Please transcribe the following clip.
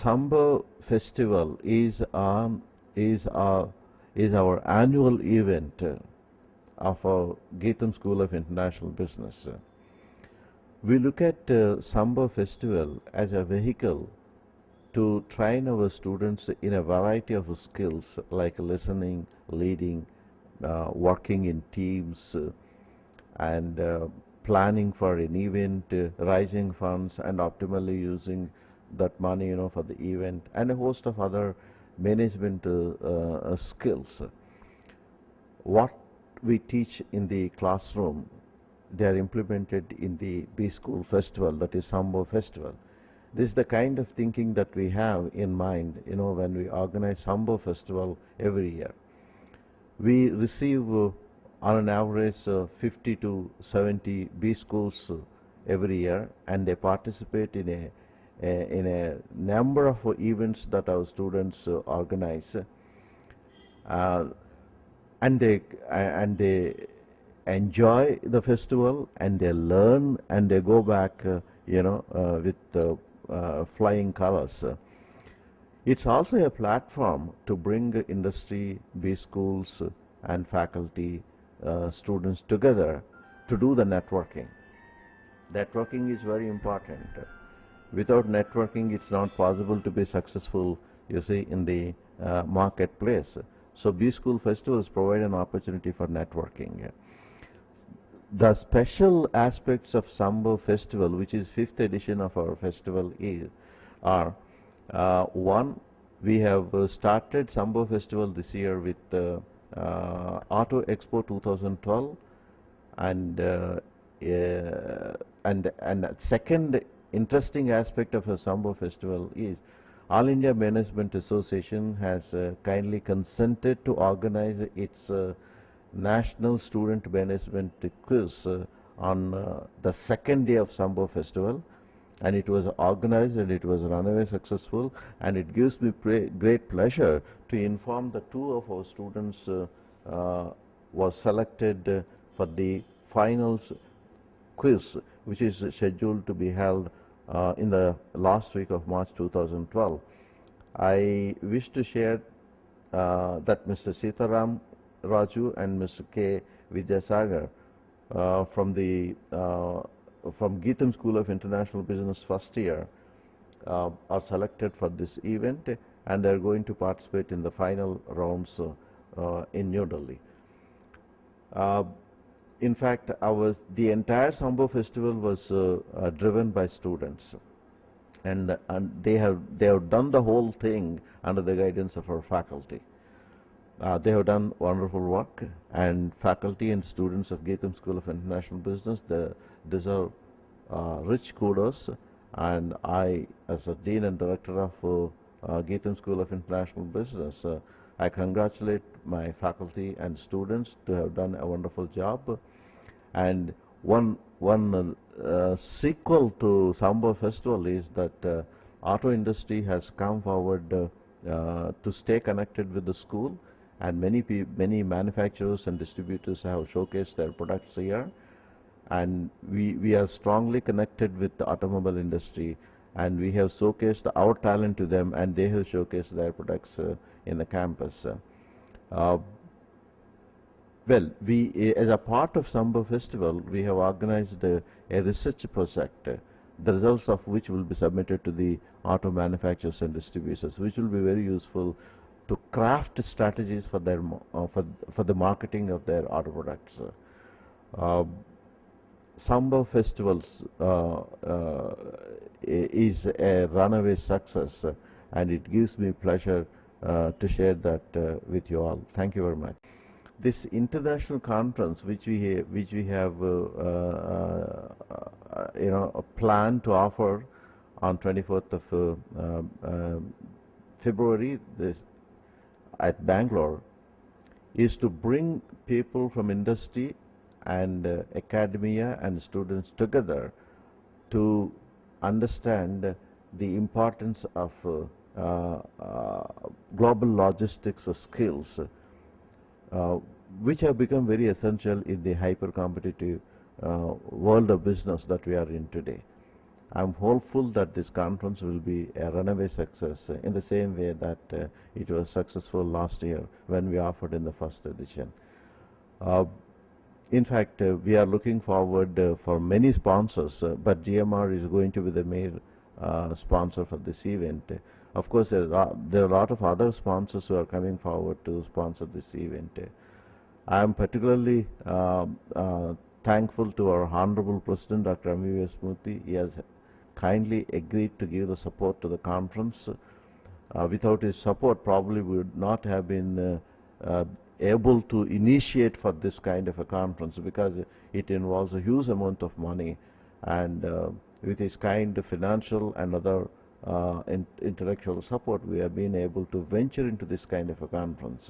Samba Festival is our annual event of our Geetham School of International Business. We look at Samba Festival as a vehicle to train our students in a variety of skills like listening, leading, working in teams, and planning for an event, raising funds, and optimally using that money, for the event, and a host of other management skills. What we teach in the classroom, they are implemented in the B School Festival, that is Samba Festival. This is the kind of thinking that we have in mind, when we organize Samba Festival every year. We receive on an average 50 to 70 B schools every year, and they participate in a number of events that our students organize, and they enjoy the festival, and they learn, and they go back with flying colors. It's also a platform to bring industry, B schools, and faculty, students together to do the networking. Networking is very important. Without networking, it's not possible to be successful, in the marketplace. So B School festivals provide an opportunity for networking. The special aspects of Samba Festival, which is 5th edition of our festival, are one, we have started Samba Festival this year with Auto Expo 2012, and second interesting aspect of a Samba Festival is All India Management Association has kindly consented to organize its National Student Management Quiz on the second day of Samba Festival, and it was organized and it was runaway successful, and it gives me great pleasure to inform that two of our students was selected for the finals quiz, which is scheduled to be held in the last week of March 2012. I wish to share that Mr. Sitaram Raju and Mr. K. Vidyasagar from Geetham School of International Business first year are selected for this event, and they are going to participate in the final rounds in New Delhi. In fact, the entire Samba Festival was driven by students, and they have done the whole thing under the guidance of our faculty. They have done wonderful work, and faculty and students of Geetham School of International Business, they deserve rich kudos, and I, as a Dean and Director of Geetham School of International Business, I congratulate my faculty and students to have done a wonderful job. And one sequel to Samba Festival is that auto industry has come forward to stay connected with the school, and many manufacturers and distributors have showcased their products here, and we are strongly connected with the automobile industry, and we have showcased our talent to them, and they have showcased their products in the campus. Well, as a part of Samba Festival, we have organized a research project, the results of which will be submitted to the auto manufacturers and distributors, which will be very useful to craft strategies for their for the marketing of their auto products. Samba Festivals is a runaway success, and it gives me pleasure to share that with you all. Thank you very much. This international conference, which we have planned to offer on 24th of February at Bangalore, is to bring people from industry and academia and students together to understand the importance of global logistics skills, which have become very essential in the hyper-competitive world of business that we are in today. I'm hopeful that this conference will be a runaway success in the same way that it was successful last year when we offered in the first edition. Uh, in fact, we are looking forward for many sponsors, but GMR is going to be the main sponsor for this event. Of course, there are a lot of other sponsors who are coming forward to sponsor this event. I am particularly thankful to our Honorable President, Dr. M.V.S. Murthy. He has kindly agreed to give the support to the conference. Without his support, probably we would not have been able to initiate for this kind of a conference, because it involves a huge amount of money, and with his kind financial and other intellectual support, we have been able to venture into this kind of a conference.